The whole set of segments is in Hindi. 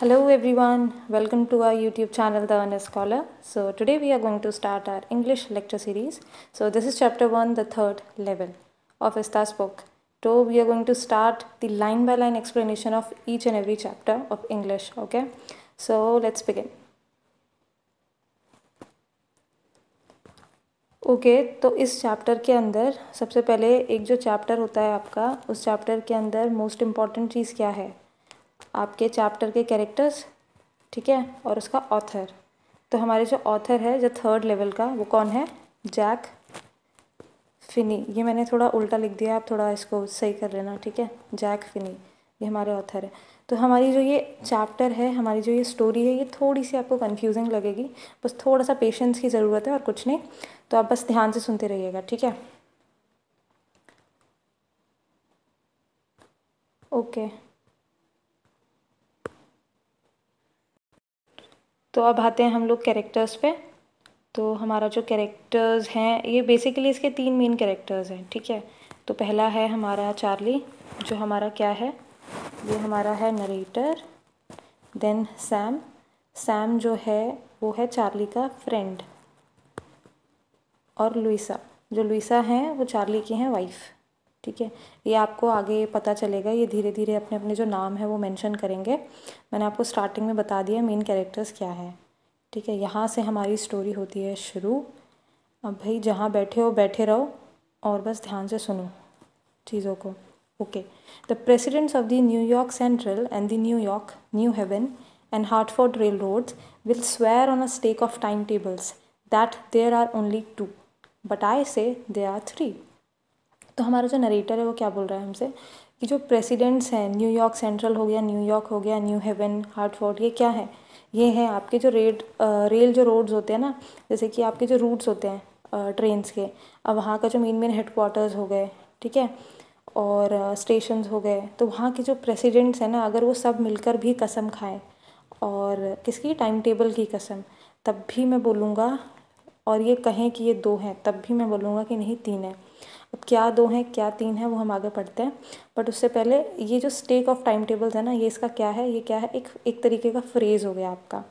Hello everyone, welcome to our YouTube channel The Earnest Scholar. So today we are going to start our English lecture series. So this is chapter 1, the third level of Estas book. So we are going to start the line by line explanation of each and every chapter of English. Okay, so let's begin. Okay तो इस चैप्टर के अंदर सबसे पहले एक जो चैप्टर होता है आपका, उस चैप्टर के अंदर मोस्ट इम्पॉर्टेंट चीज़ क्या है? आपके चैप्टर के कैरेक्टर्स, ठीक है, और उसका ऑथर। तो हमारे जो ऑथर है जो थर्ड लेवल का, वो कौन है? Jack Finney. ये मैंने थोड़ा उल्टा लिख दिया, आप थोड़ा इसको सही कर लेना, ठीक है। जैक फिनी ये हमारे ऑथर है। तो हमारी जो ये चैप्टर है, हमारी जो ये स्टोरी है, ये थोड़ी सी आपको कन्फ्यूजिंग लगेगी, बस थोड़ा सा पेशेंस की ज़रूरत है और कुछ नहीं। तो आप बस ध्यान से सुनते रहिएगा, ठीक है। ओके, तो अब आते हैं हम लोग कैरेक्टर्स पे। तो हमारा जो कैरेक्टर्स हैं, ये बेसिकली इसके 3 मेन कैरेक्टर्स हैं, ठीक है। तो पहला है हमारा चार्ली, जो हमारा क्या है, ये हमारा है नरेटर। देन सैम, सैम जो है वो है चार्ली का फ्रेंड। और लुइसा, जो लुइसा हैं वो चार्ली की हैं वाइफ, ठीक है। ये आपको आगे पता चलेगा, ये धीरे धीरे अपने अपने जो नाम है वो मेंशन करेंगे। मैंने आपको स्टार्टिंग में बता दिया मेन कैरेक्टर्स क्या है, ठीक है। यहाँ से हमारी स्टोरी होती है शुरू। अब भाई जहाँ बैठे हो बैठे रहो और बस ध्यान से सुनो चीज़ों को। Okay, the presidents of the New York Central and the New York, New Haven and Hartford railroads will swear on a stack of timetables that there are only 2, but I say there are 3। तो हमारा जो नरेटर है वो क्या बोल रहा है हमसे कि जो प्रेसिडेंट्स हैं, न्यूयॉर्क सेंट्रल हो गया, न्यूयॉर्क हो गया, न्यू हेवन, हार्टफोर्ड, ये क्या है? ये हैं आपके जो रेल जो रोड्स होते हैं ना, जैसे कि आपके जो रूट्स होते हैं ट्रेन्स के। अब वहाँ का जो मेन हेडक्वार्टर्स हो गए, ठीक है, और स्टेशंस हो गए। तो वहाँ के जो प्रेसिडेंट्स हैं ना, अगर वो सब मिलकर भी कसम खाएं, और किसकी? टाइम टेबल की कसम, तब भी मैं बोलूँगा, और ये कहें कि ये 2 हैं, तब भी मैं बोलूँगा कि नहीं 3 है। अब क्या 2 हैं क्या 3 है वो हम आगे पढ़ते हैं, बट उससे पहले ये जो स्टेक ऑफ टाइम टेबल्स है ना, ये इसका क्या है? ये क्या है? एक तरीके का फ्रेज़ हो गया आपका,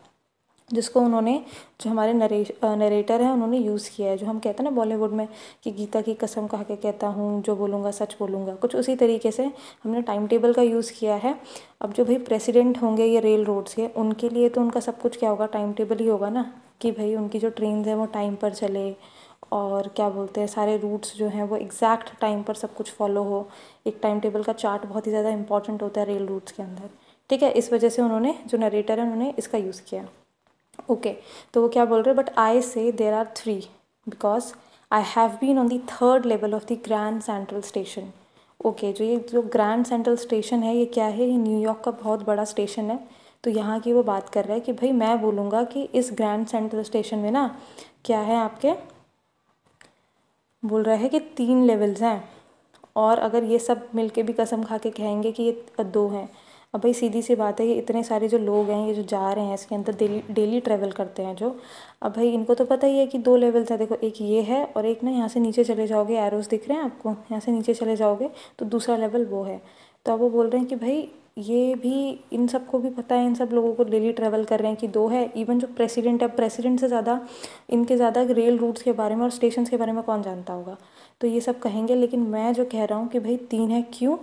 जिसको उन्होंने, जो हमारे नरेटर हैं, उन्होंने यूज़ किया है। जो हम कहते हैं ना बॉलीवुड में कि गीता की कसम खा के कहता हूँ, जो बोलूँगा सच बोलूँगा, कुछ उसी तरीके से हमने टाइम टेबल का यूज़ किया है। अब जो भाई प्रेसिडेंट होंगे ये रेल रोड्स के, उनके लिए तो उनका सब कुछ क्या होगा? टाइम टेबल ही होगा ना, कि भाई उनकी जो ट्रेन है वो टाइम पर चले, और क्या बोलते हैं, सारे रूट्स जो हैं वो एग्जैक्ट टाइम पर सब कुछ फॉलो हो। एक टाइम टेबल का चार्ट बहुत ही ज़्यादा इंपॉर्टेंट होता है रेल रूट्स के अंदर, ठीक है। इस वजह से उन्होंने, जो नरेटर है, उन्होंने इसका यूज़ किया। ओके, तो वो क्या बोल रहे हैं? But I say there are 3 because I have been on the third level of the Grand Central Station. Okay, जो ग्रैंड सेंट्रल स्टेशन है, ये क्या है? ये न्यूयॉर्क का बहुत बड़ा स्टेशन है। तो यहाँ की वो बात कर रहा है कि भाई मैं बोलूँगा कि इस ग्रैंड सेंट्रल स्टेशन में ना क्या है आपके, बोल रहा है कि 3 लेवल्स हैं, और अगर ये सब मिलके भी कसम खा के कहेंगे कि ये 2 हैं। अब भाई सीधी सी बात है, ये इतने सारे जो लोग हैं, ये जो जा रहे हैं इसके अंदर, डेली ट्रेवल करते हैं जो, अब भाई इनको तो पता ही है कि 2 लेवल्स है। देखो, एक ये है और एक ना यहाँ से नीचे चले जाओगे, एरोस दिख रहे हैं आपको, यहाँ से नीचे चले जाओगे तो दूसरा लेवल वो है। तो अब वो बोल रहे हैं कि भाई ये भी, इन सबको भी पता है, इन सब लोगों को डेली ट्रैवल कर रहे हैं कि 2 है। इवन जो प्रेसिडेंट है, प्रेसिडेंट से ज़्यादा इनके ज़्यादा रेल रूट्स के बारे में और स्टेशन के बारे में कौन जानता होगा? तो ये सब कहेंगे, लेकिन मैं जो कह रहा हूँ कि भाई 3 है। क्यों?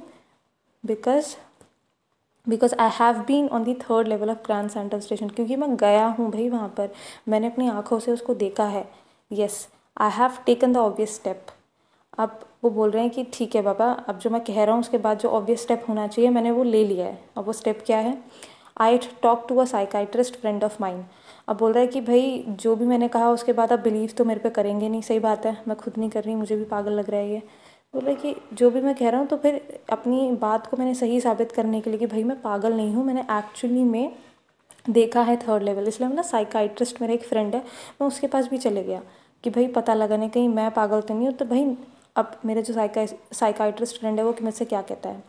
Because I have been on the third level of Grand Central Station, क्योंकि मैं गया हूँ भाई वहाँ पर, मैंने अपनी आँखों से उसको देखा है। Yes, I have taken the obvious step. अब वो बोल रहे हैं कि ठीक है बाबा, अब जो मैं कह रहा हूँ उसके बाद जो ऑब्वियस स्टेप होना चाहिए, मैंने वो ले लिया है। अब वो स्टेप क्या है? I talk to a psychiatrist friend of mine. अब बोल रहा है कि भाई जो भी मैंने कहा उसके बाद आप बिलीव तो मेरे पे करेंगे नहीं। सही बात है, मैं खुद नहीं कर रही, मुझे भी पागल लग रहा है ये। बोल रहा है कि जो भी मैं कह रहा हूँ, तो फिर अपनी बात को मैंने सही साबित करने के लिए कि भाई मैं पागल नहीं हूँ, मैंने एक्चुअली में देखा है थर्ड लेवल। इसलिए मैं ना, साइकाइट्रिस्ट मेरा एक फ्रेंड है, मैं उसके पास भी चले गया कि भाई पता लगाने कहीं मैं पागल तो नहीं हूँ। तो भाई अब मेरे जो साइकाइट्रिस्ट फ्रेंड है वो कि मुझसे क्या कहता है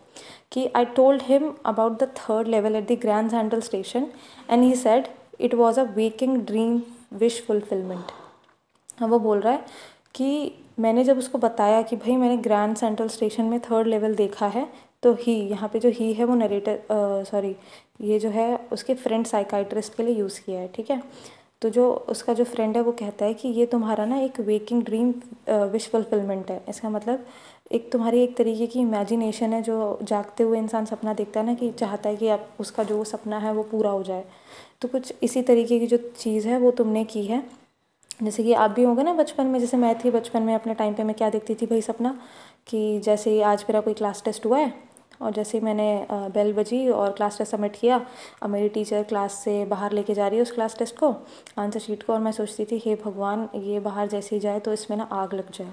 कि I told him about the third level at the Grand Central station and he said it was a waking dream wish fulfilment. अब वो बोल रहा है कि मैंने जब उसको बताया कि भाई मैंने ग्रैंड सेंट्रल स्टेशन में थर्ड लेवल देखा है, तो ही, यहाँ पे जो ही है वो नरेटर, सॉरी, ये जो है उसके फ्रेंड साइकाइट्रिस्ट के लिए यूज़ किया है, ठीक है। तो जो उसका जो फ्रेंड है वो कहता है कि ये तुम्हारा ना एक वेकिंग ड्रीम विश फुलफिलमेंट है। इसका मतलब एक तुम्हारी एक तरीके की इमेजिनेशन है, जो जागते हुए इंसान सपना देखता है ना, कि चाहता है कि अब उसका जो सपना है वो पूरा हो जाए। तो कुछ इसी तरीके की जो चीज़ है वो तुमने की है। जैसे कि आप भी होंगे ना बचपन में, जैसे मैं थी बचपन में अपने टाइम पे, मैं क्या देखती थी भाई सपना, कि जैसे ही आज मेरा कोई क्लास टेस्ट हुआ है और जैसे मैंने बेल बजी और क्लास टेस्ट सबमिट किया, अब मेरी टीचर क्लास से बाहर लेके जा रही है उस क्लास टेस्ट को, आंसर शीट को, और मैं सोचती थी हे भगवान ये बाहर जैसे ही जाए तो इसमें ना आग लग जाए,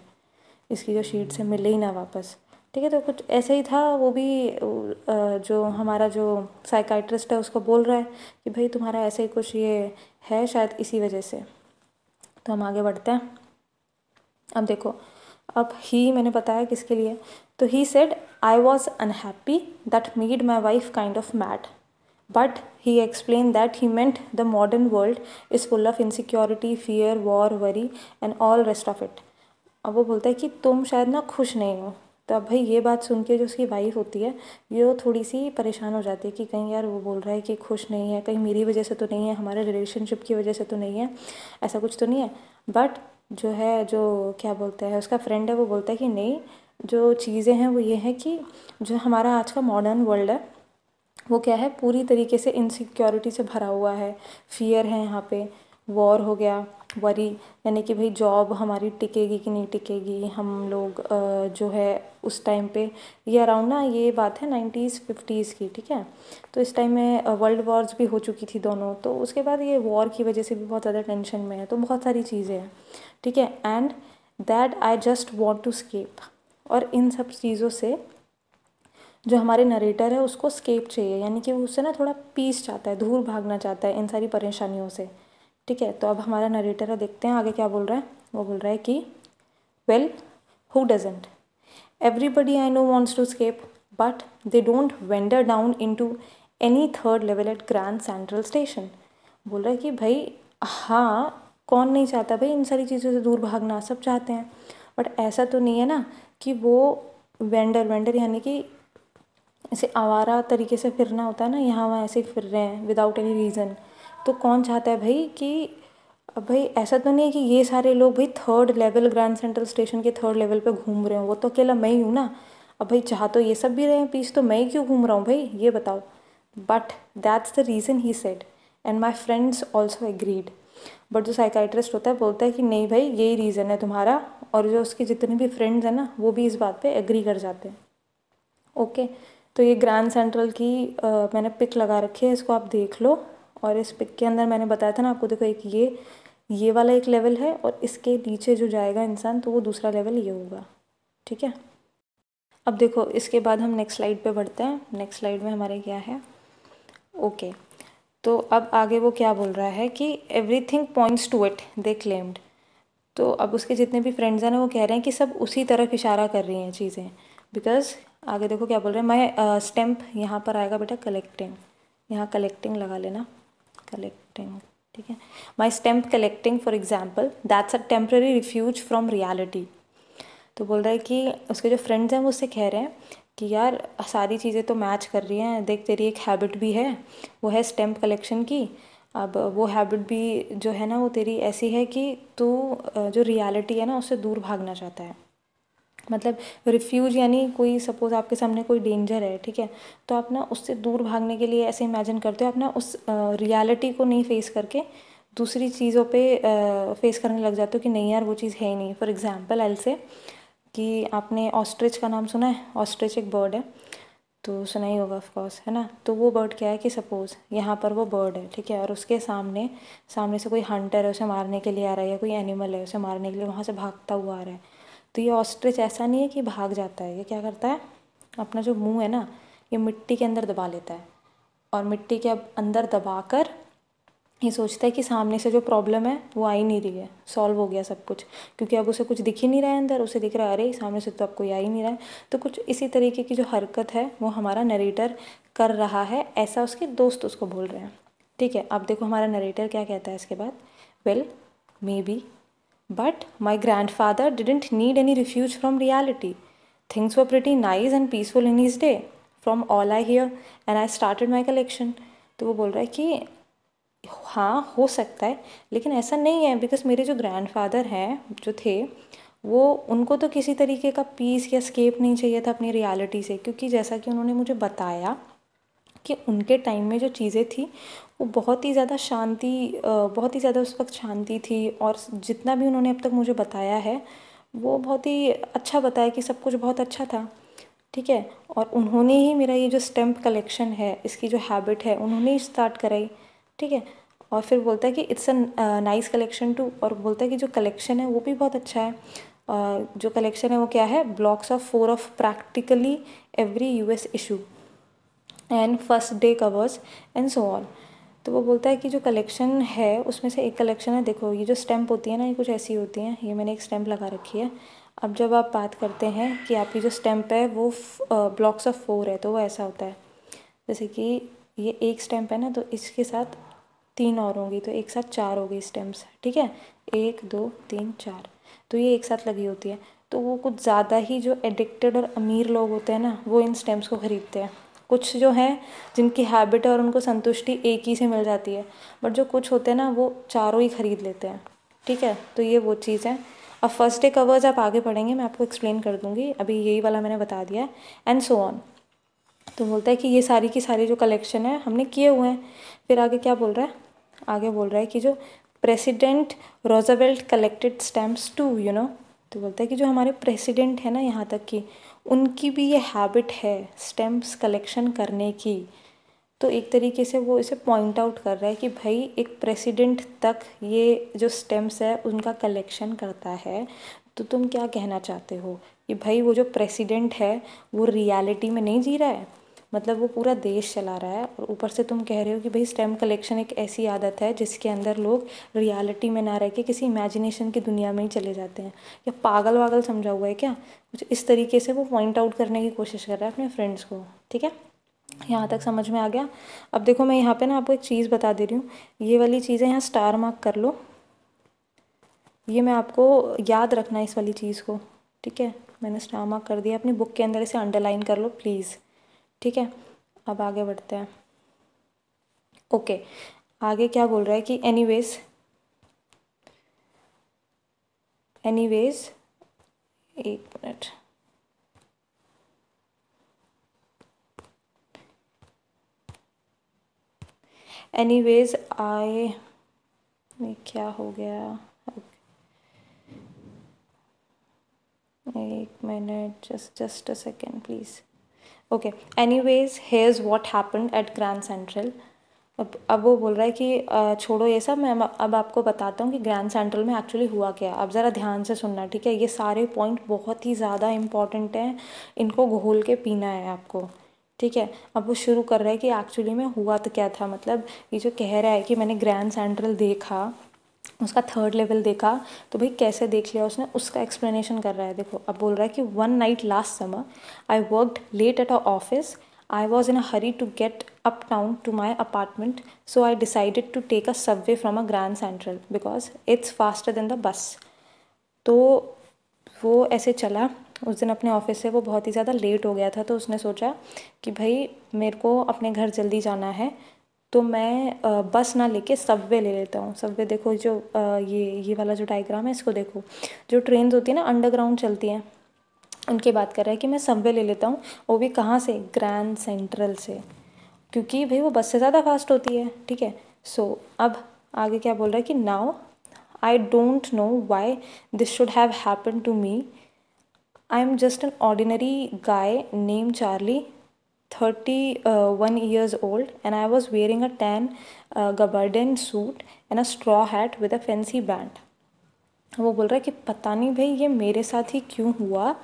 इसकी जो शीट से मिले ही ना वापस, ठीक है। तो कुछ ऐसा ही था। वो भी जो हमारा जो साइकाइट्रिस्ट है उसको बोल रहा है कि भाई तुम्हारा ऐसे ही कुछ ये है शायद इसी वजह से। तो हम आगे बढ़ते हैं। अब देखो, अब ही मैंने बताया किसके लिए, तो he said I was unhappy that made my wife kind of mad, but he explain that he meant the modern world is full of insecurity, fear, war, worry and all rest of it. अब वो बोलता है कि तुम शायद ना खुश नहीं हो। तो अब भाई ये बात सुन के जो उसकी वाइफ होती है ये थोड़ी सी परेशान हो जाती है कि कहीं यार वो बोल रहा है कि खुश नहीं है, कहीं मेरी वजह से तो नहीं है, हमारे रिलेशनशिप की वजह से तो नहीं है, ऐसा कुछ तो नहीं है। बट जो है, जो क्या बोलता है उसका फ्रेंड है, वो बोलता है कि नहीं, जो चीज़ें हैं वो ये है कि जो हमारा आज का मॉडर्न वर्ल्ड है वो क्या है, पूरी तरीके से इनसिक्योरिटी से भरा हुआ है, फियर है यहाँ पे, वॉर हो गया, वरी यानी कि भाई जॉब हमारी टिकेगी कि नहीं टिकेगी, हम लोग जो है उस टाइम पे, ये अराउंड ना, ये बात है 90s 50s की, ठीक है। तो इस टाइम में वर्ल्ड वॉर्स भी हो चुकी थी दोनों, तो उसके बाद ये वॉर की वजह से भी बहुत ज़्यादा टेंशन में है, तो बहुत सारी चीज़ें हैं, ठीक है। And that I just want to escape, और इन सब चीज़ों से जो हमारे नरेटर है उसको स्केप चाहिए, यानी कि वो उससे ना थोड़ा पीस चाहता है, दूर भागना चाहता है इन सारी परेशानियों से, ठीक है। तो अब हमारा नरेटर है, देखते हैं आगे क्या बोल रहा है। वो बोल रहा है कि well who doesn't, everybody I know wants to escape, but they don't wander down into any third level at Grand Central Station. बोल रहा है कि भाई हाँ, कौन नहीं चाहता भाई इन सारी चीज़ों से दूर भागना, सब चाहते हैं, बट ऐसा तो नहीं है ना कि वो वेंडर वेंडर यानी कि ऐसे आवारा तरीके से फिरना होता है ना, यहाँ वहाँ ऐसे ही फिर रहे हैं विदाउट एनी रीज़न। तो कौन चाहता है भाई कि, अब भाई ऐसा तो नहीं है कि ये सारे लोग भाई third level grand Central station के थर्ड लेवल पे घूम रहे हो, वो तो अकेला मैं ही हूँ ना। अब भाई चाह तो ये सब भी रहे हैं पीस, तो मैं ही क्यों घूम रहा हूँ भाई, ये बताओ। But that's the reason he said and my friends also agreed. But जो साइकाइट्रिस्ट होता है बोलता है कि नहीं भाई यही रीज़न है तुम्हारा, और जो उसके जितने भी फ्रेंड्स हैं ना वो भी इस बात पे एग्री कर जाते हैं। ओके, तो ये ग्रैंड सेंट्रल की मैंने पिक लगा रखी है, इसको आप देख लो। और इस पिक के अंदर मैंने बताया था ना आपको, देखो एक ये वाला एक लेवल है, और इसके नीचे जो जाएगा इंसान तो वो दूसरा लेवल ये होगा, ठीक है। अब देखो इसके बाद हम नेक्स्ट स्लाइड पे बढ़ते हैं। नेक्स्ट स्लाइड में हमारे क्या है, ओके। तो अब आगे वो क्या बोल रहा है कि everything points to it they claimed. तो अब उसके जितने भी फ्रेंड्स हैं ना वो कह रहे हैं कि सब उसी तरफ इशारा कर रही हैं चीज़ें, बिकॉज आगे देखो क्या बोल रहे हैं, मैं स्टैम्प यहाँ पर आएगा बेटा कलेक्टिंग, यहाँ कलेक्टिंग लगा लेना, कलेक्टिंग, ठीक है। माई stamp collecting for example that's a temporary refuse from reality. तो बोल रहा है कि उसके जो फ्रेंड्स हैं वो उससे कह रहे हैं कि यार सारी चीज़ें तो मैच कर रही हैं, देख तेरी एक हैबिट भी है, वो है स्टैम्प कलेक्शन की। अब वो हैबिट भी जो है ना वो तेरी ऐसी है कि तू जो रियलिटी है ना उससे दूर भागना चाहता है। मतलब रिफ्यूज यानी कोई सपोज़ आपके सामने कोई डेंजर है, ठीक है, तो आप ना उससे दूर भागने के लिए ऐसे इमेजिन करते हो, आप ना उस रियलिटी को नहीं फेस करके दूसरी चीज़ों पे फेस करने लग जाते हो कि नहीं यार वो चीज़ है ही नहीं। फॉर एग्जांपल आई से कि आपने ऑस्ट्रिच का नाम सुना है, ऑस्ट्रिच एक बर्ड है, तो सुना ही होगा ऑफ कोर्स, है ना। तो वो बर्ड क्या है कि सपोज़ यहाँ पर वो बर्ड है, ठीक है, और उसके सामने सामने से कोई हंटर है उसे मारने के लिए आ रहा है, या कोई एनिमल है उसे मारने के लिए वहाँ से भागता हुआ आ रहा है। तो ये ऑस्ट्रिच ऐसा नहीं है कि भाग जाता है, ये क्या करता है, अपना जो मुंह है ना ये मिट्टी के अंदर दबा लेता है, और मिट्टी के अंदर दबाकर ये सोचता है कि सामने से जो प्रॉब्लम है वो आ ही नहीं रही है, सॉल्व हो गया सब कुछ, क्योंकि अब उसे कुछ दिख ही नहीं रहा है अंदर, उसे दिख रहा है अरे सामने से तो अब कोई आ ही नहीं रहा है। तो कुछ इसी तरीके की जो हरकत है वो हमारा नरेटर कर रहा है, ऐसा उसके दोस्त उसको बोल रहे हैं, ठीक है। अब देखो हमारा नरेटर क्या कहता है इसके बाद, well may be, but my grand father didn't need any refuse from reality, things were pretty nice and peaceful in his day, from all I hear and I started my collection. तो वो बोल रहा है कि हाँ हो सकता है, लेकिन ऐसा नहीं है, बिकॉज मेरे जो ग्रैंडफादर हैं जो थे, वो उनको तो किसी तरीके का पीस या स्केप नहीं चाहिए था अपनी रियलिटी से, क्योंकि जैसा कि उन्होंने मुझे बताया कि उनके टाइम में जो चीज़ें थी वो बहुत ही ज़्यादा बहुत ही ज़्यादा उस वक्त शांति थी, और जितना भी उन्होंने अब तक मुझे बताया है वो बहुत ही अच्छा बताया कि सब कुछ बहुत अच्छा था, ठीक है। और उन्होंने ही मेरा ये जो स्टैम्प कलेक्शन है, इसकी जो हैबिट है, उन्होंने ही स्टार्ट कराई, ठीक है। और फिर बोलता है कि it's a nice collection too, और बोलता है कि जो कलेक्शन है वो भी बहुत अच्छा है। जो कलेक्शन है वो क्या है, blocks of 4 of practically every US issue and first day covers and so on. तो वो बोलता है कि जो कलेक्शन है उसमें से एक कलेक्शन है, देखो ये जो स्टैम्प होती है ना, ये कुछ ऐसी होती हैं, ये मैंने एक स्टैम्प लगा रखी है। अब जब आप बात करते हैं कि आपकी जो स्टैम्प है वो ब्लॉक्स ऑफ 4 है, तो वो ऐसा होता है जैसे कि ये एक स्टैम्प है ना, तो इसके साथ 3 और होंगी, तो एक साथ 4 हो गई स्टैम्प्स, ठीक है। 1 2 3 4, तो ये एक साथ लगी होती है। तो वो कुछ ज़्यादा ही जो एडिक्टेड और अमीर लोग होते हैं ना, वो इन स्टैम्प्स को ख़रीदते हैं। कुछ जो हैं जिनकी हैबिट है और उनको संतुष्टि एक ही से मिल जाती है, बट जो कुछ होते हैं ना वो चारों ही ख़रीद लेते हैं, ठीक है। तो ये वो चीज़ है। अब फर्स्ट डे कवर्स आप आगे पढ़ेंगे, मैं आपको एक्सप्लेन कर दूँगी, अभी यही वाला मैंने बता दिया है, एंड सो ऑन। तो बोलता है कि ये सारी की सारी जो कलेक्शन है हमने किए हुए हैं। फिर आगे क्या बोल रहा है, आगे बोल रहा है कि जो president Roosevelt collected stamps too, you know. तो बोलता है कि जो हमारे प्रेसिडेंट है ना यहाँ तक कि उनकी भी ये हैबिट है स्टैम्प्स कलेक्शन करने की। तो एक तरीके से वो इसे पॉइंट आउट कर रहा है कि भाई एक प्रेसिडेंट तक ये जो स्टैम्प्स है उनका कलेक्शन करता है, तो तुम क्या कहना चाहते हो कि भाई वो जो प्रेसिडेंट है वो रियलिटी में नहीं जी रहा है, मतलब वो पूरा देश चला रहा है, और ऊपर से तुम कह रहे हो कि भाई स्टैम्प कलेक्शन एक ऐसी आदत है जिसके अंदर लोग रियलिटी में ना रह के किसी इमेजिनेशन की दुनिया में ही चले जाते हैं। या पागल वागल समझा हुआ है क्या, कुछ इस तरीके से वो पॉइंट आउट करने की कोशिश कर रहा है अपने फ्रेंड्स को, ठीक है। यहाँ तक समझ में आ गया। अब देखो मैं यहाँ पे ना आपको एक चीज़ बता दे रही हूँ, ये वाली चीज़ें यहाँ स्टार मार्क कर लो, ये मैं आपको याद रखना है इस वाली चीज़ को, ठीक है। मैंने स्टार मार्क कर दिया, अपनी बुक के अंदर इसे अंडरलाइन कर लो प्लीज़, ठीक है। अब आगे बढ़ते हैं। ओके, आगे क्या बोल रहा है कि एनीवेज एक मिनट, एनीवेज क्या हो गया, एक minute, just a second please. Okay, anyways hairs what happened at Grand central. अब वो बोल रहा है कि छोड़ो ये सब, मैं अब आपको बताता हूँ कि ग्रैंड सेंट्रल में एक्चुअली हुआ क्या। अब ज़रा ध्यान से सुनना, ठीक है। ये सारे पॉइंट बहुत ही ज़्यादा इंपॉर्टेंट हैं, इनको घोल के पीना है आपको, ठीक है। अब वो शुरू कर रहा है कि एक्चुअली में हुआ तो क्या था, मतलब ये जो कह रहा है कि मैंने ग्रैंड सेंट्रल देखा, उसका 3rd लेवल देखा, तो भाई कैसे देख लिया उसने, उसका एक्सप्लेनेशन कर रहा है। देखो अब बोल रहा है कि 1 night last summer I worked late at a office, I was in a hurry to get uptown to my apartment, so I decided to take a subway from a Grand Central because it's faster than the bus. तो वो ऐसे चला, उस दिन अपने ऑफिस से वो बहुत ही ज़्यादा लेट हो गया था, तो उसने सोचा कि भाई मेरे को अपने घर जल्दी जाना है, तो मैं बस ना लेके सबवे ले लेता हूँ। सबवे देखो, जो ये वाला जो डायग्राम है इसको देखो, जो ट्रेन्स होती है ना अंडरग्राउंड चलती हैं, उनकी बात कर रहा है कि मैं सबवे ले लेता हूँ, वो भी कहाँ से, ग्रैंड सेंट्रल से, क्योंकि भाई वो बस से ज़्यादा फास्ट होती है, ठीक है। सो अब आगे क्या बोल रहा है कि now I don't know why this should have happen to me, I am just an ordinary guy name Charlie, 31 years old, and I was wearing a tan gabardine suit and a straw hat with a fancy band. वो बोल रहा है कि पता नहीं भाई ये मेरे साथ ही क्यों हुआ,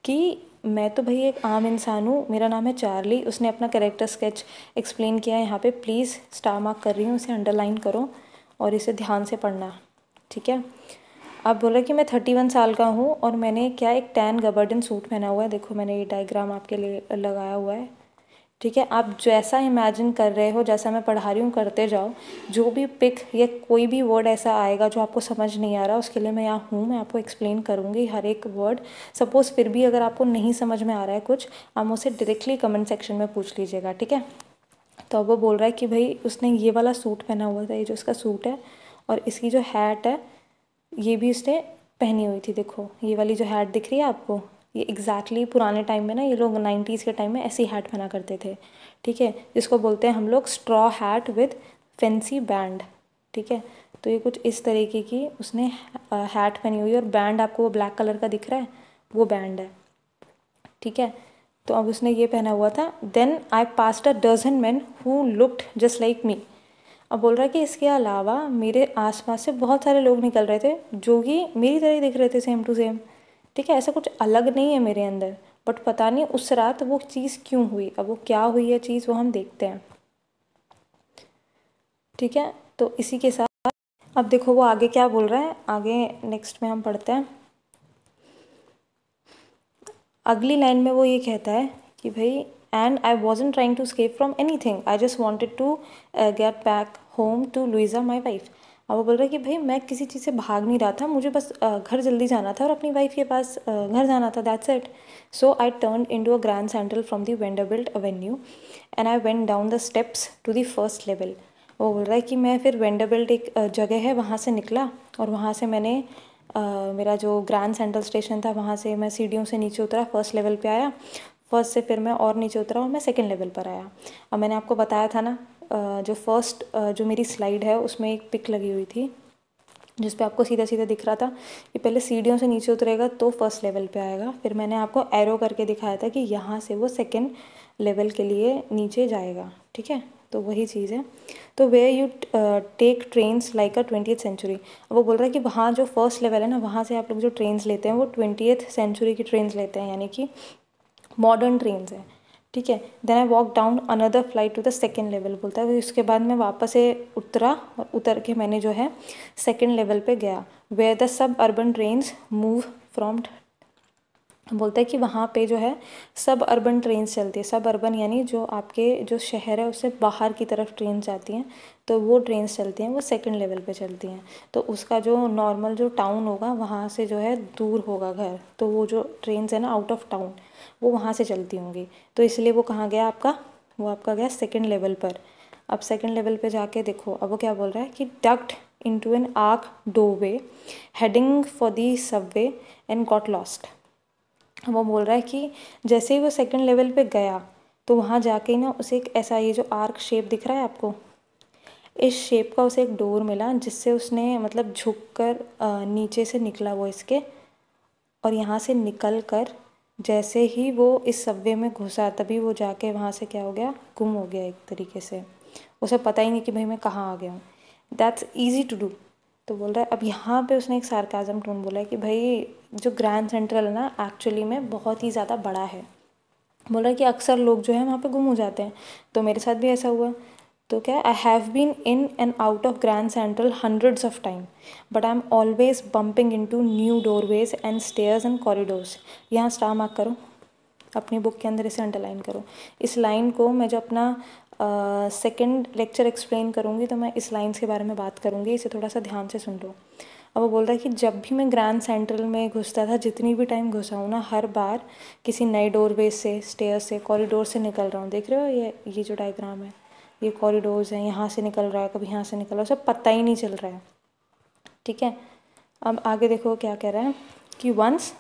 कि मैं तो भाई एक आम इंसान हूँ, मेरा नाम है चार्ली। उसने अपना कैरेक्टर स्केच एक्सप्लेन किया है यहाँ पे, प्लीज़ स्टार मार्क कर रही हूँ, इसे अंडरलाइन करो और इसे ध्यान से पढ़ना, ठीक है। अब बोल रहा है कि मैं 31 साल का हूँ और मैंने क्या एक टैन गबर्डन सूट पहना हुआ है, देखो मैंने ये डायग्राम आपके लिए लगाया हुआ है, ठीक है, आप जैसा इमेजिन कर रहे हो, जैसा मैं पढ़ा रही हूँ करते जाओ। जो भी पिक या कोई भी वर्ड ऐसा आएगा जो आपको समझ नहीं आ रहा, उसके लिए मैं यहाँ हूँ, मैं आपको एक्सप्लेन करूँगी हर एक वर्ड। सपोज़ फिर भी अगर आपको नहीं समझ में आ रहा है कुछ, आप मुझसे डायरेक्टली कमेंट सेक्शन में पूछ लीजिएगा, ठीक है। तो अब वो बोल रहा है कि भाई उसने ये वाला सूट पहना हुआ था, ये जो इसका सूट है, और इसकी जो हैट है ये भी उसने पहनी हुई थी। देखो ये वाली जो हैट दिख रही है आपको, ये एग्जैक्टली पुराने टाइम में ना ये लोग 90s के टाइम में ऐसी हैट पहना करते थे, ठीक है, जिसको बोलते हैं हम लोग straw hat with fancy band, ठीक है। तो ये कुछ इस तरीके की उसने हैट पहनी हुई है, और बैंड आपको वो ब्लैक कलर का दिख रहा है, वो बैंड है, ठीक है। तो अब उसने ये पहना हुआ था। Then I passed a dozen man who looked just like me. अब बोल रहा है कि इसके अलावा मेरे आसपास से बहुत सारे लोग निकल रहे थे जो कि मेरी तरह ही दिख रहे थे, सेम टू सेम, ठीक है। ऐसा कुछ अलग नहीं है मेरे अंदर, बट पता नहीं उस रात वो चीज़ क्यों हुई। अब वो क्या हुई है चीज़, वो हम देखते हैं, ठीक है। तो इसी के साथ अब देखो वो आगे क्या बोल रहा है, आगे नेक्स्ट में हम पढ़ते हैं। अगली लाइन में वो ये कहता है कि भाई and I wasn't trying to escape from anything, I just wanted to get back home to Louisa my wife. अब वो बोल रहा है कि भाई मैं किसी चीज़ से भाग नहीं रहा था, मुझे बस घर जल्दी जाना था और अपनी वाइफ के पास घर जाना था, that's it. So I turn into a Grand Central from the Vanderbilt Avenue and I went down the steps to the first level. वो बोल रहा है कि मैं फिर वेंडरबिल्ट एक जगह है वहाँ से निकला, और वहाँ से मैंने मेरा जो ग्रैंड सेंट्रल स्टेशन था वहाँ से मैं सीढ़ियों से नीचे उतरा, फर्स्ट लेवल पे आया, फर्स्ट से फिर मैं और नीचे उतरा और मैं सेकंड लेवल पर आया। अब मैंने आपको बताया था ना जो फर्स्ट जो मेरी स्लाइड है उसमें एक पिक लगी हुई थी जिस पे आपको सीधा सीधा दिख रहा था कि पहले सीढ़ियों से नीचे उतरेगा तो फर्स्ट लेवल पे आएगा, फिर मैंने आपको एरो करके दिखाया था कि यहाँ से वो सेकंड लेवल के लिए नीचे जाएगा, ठीक है। तो वही चीज़ है। तो where you take trains like a 20th century. अब वो बोल रहा है कि वहाँ जो फर्स्ट लेवल है ना, वहाँ से आप लोग जो ट्रेन्स लेते हैं वो 20th सेंचुरी की ट्रेन्स लेते हैं, यानी कि मॉडर्न ट्रेन्स हैं, ठीक है। Then I walk down another flight to the second level. बोलता है उसके बाद मैं वापस से उतरा, और उतर के मैंने जो है सेकेंड लेवल पे गया, where the suburban trains move from. बोलता है कि वहाँ पे जो है सब अर्बन ट्रेन्स चलती है। सब अर्बन यानी जो आपके जो शहर है उससे बाहर की तरफ ट्रेन जाती हैं, तो वो ट्रेन्स चलती हैं, वो सेकंड लेवल पे चलती हैं। तो उसका जो नॉर्मल जो टाउन होगा वहाँ से जो है दूर होगा घर, तो वो जो ट्रेन्स है ना आउट ऑफ टाउन वो वहाँ से चलती होंगी। तो इसलिए वो कहाँ गया आपका, वो आपका गया सेकेंड लेवल पर। अब सेकेंड लेवल पे जाके देखो, अब वो क्या बोल रहा है कि ducked into an arch doorway heading for the subway and got lost. वो बोल रहा है कि जैसे ही वो सेकंड लेवल पे गया तो वहाँ जाके ना उसे एक ऐसा ये जो आर्क शेप दिख रहा है आपको, इस शेप का उसे एक डोर मिला जिससे उसने मतलब झुक कर नीचे से निकला वो इसके, और यहाँ से निकल कर जैसे ही वो इस सबवे में घुसा तभी वो जाके वहाँ से क्या हो गया, गुम हो गया एक तरीके से। उसे पता ही नहीं कि भाई मैं कहाँ आ गया हूँ। That's easy to do. तो बोल रहा है, अब यहाँ पे उसने एक सार्काज़म टोन बोला है कि भाई जो ग्रैंड सेंट्रल है ना एक्चुअली में बहुत ही ज़्यादा बड़ा है। बोल रहा है कि अक्सर लोग जो है वहाँ पे गुम हो जाते हैं, तो मेरे साथ भी ऐसा हुआ। तो क्या, I have been in and out of Grand Central hundreds of time but I am always bumping into new doorways and stairs and corridors. यहाँ स्टार मार्क करो, अपनी बुक के अंदर इसे अंडरलाइन करो। इस लाइन को मैं जो अपना सेकंड लेक्चर एक्सप्लेन करूँगी तो मैं इस लाइन्स के बारे में बात करूँगी, इसे थोड़ा सा ध्यान से सुन लो। अब वो बोल रहा है कि जब भी मैं ग्रैंड सेंट्रल में घुसता था, जितनी भी टाइम घुसा हूँ ना, हर बार किसी नए डोरवे से, स्टेयर से, कॉरिडोर से निकल रहा हूँ। देख रहे हो ये जो डायग्राम है, ये कॉरिडोर्स हैं, यहाँ से निकल रहा है, कभी यहाँ से निकल रहा है, सब पता ही नहीं चल रहा है, ठीक है। अब आगे देखो क्या कह रहा है कि वंस,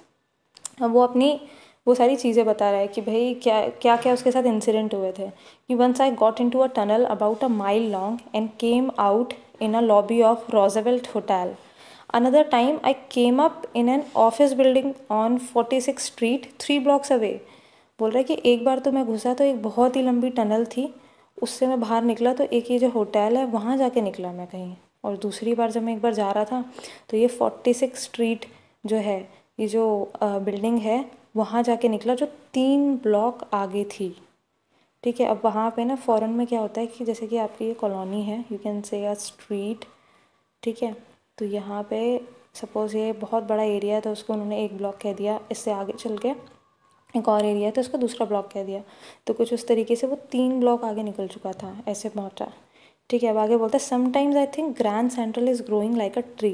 अब वो अपनी वो सारी चीज़ें बता रहा है कि भाई क्या क्या क्या उसके साथ इंसिडेंट हुए थे। कि once I got into a tunnel about a mile long and came out in a lobby of Roosevelt Hotel. Another time I came up in an office building on 46 street 3 blocks away. बोल रहा है कि एक बार तो मैं घुसा तो एक बहुत ही लंबी टनल थी, उससे मैं बाहर निकला तो एक ये जो होटल है वहाँ जाके निकला मैं कहीं, और दूसरी बार जब मैं एक बार जा रहा था तो ये 46 स्ट्रीट जो है, ये जो बिल्डिंग है वहाँ जाके निकला जो 3 ब्लॉक आगे थी, ठीक है। अब वहाँ पे ना फ़ॉरेन में क्या होता है कि जैसे कि आपकी ये कॉलोनी है, you can say a street, ठीक है। तो यहाँ पे सपोज़ ये बहुत बड़ा एरिया है तो उसको उन्होंने एक ब्लॉक कह दिया, इससे आगे चल के एक और एरिया है तो उसको दूसरा ब्लॉक कह दिया। तो कुछ उस तरीके से वो 3 ब्लॉक आगे निकल चुका था, ऐसे पहुंचा। ठीक है, अब आगे बोलता है sometimes I think Grand Central is growing like a tree,